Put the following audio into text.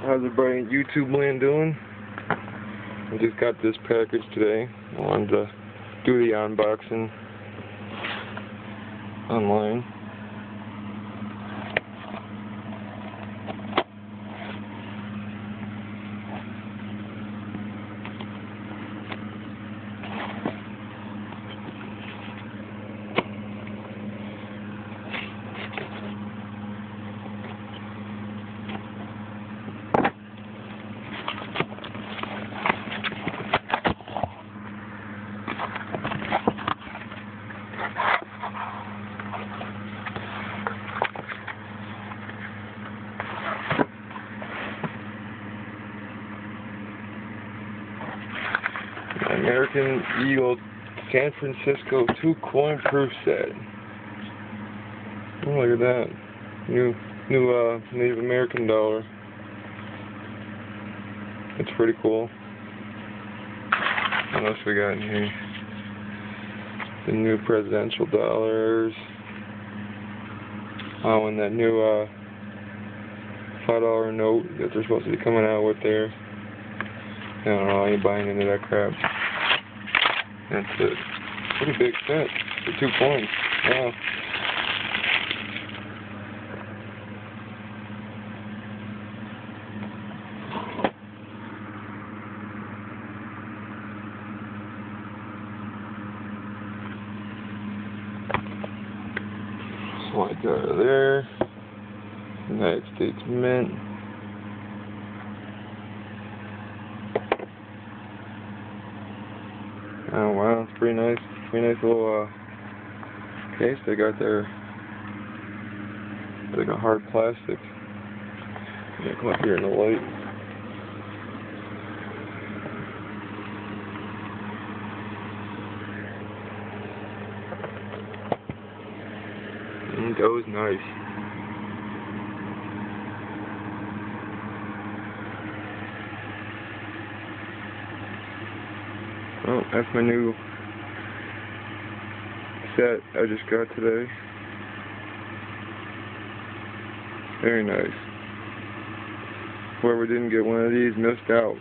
How's everybody in YouTube land doing? I just got this package today. I wanted to do the unboxing online. American Eagle San Francisco 2 coin proof set. Oh, look at that. New Native American dollar. It's pretty cool. What else we got in here? The new presidential dollars. Oh, and that new $5 note that they're supposed to be coming out with there. I don't know, I ain't buying into that crap. That's it. Pretty big set for 2 coins. Wow. Slide that out of there. United States Mint. Oh wow, it's pretty nice little case they got there. It's like a hard plastic. Yeah, come up here in the light. That was nice. Oh, that's my new set I just got today. Very nice. Whoever didn't get one of these missed out.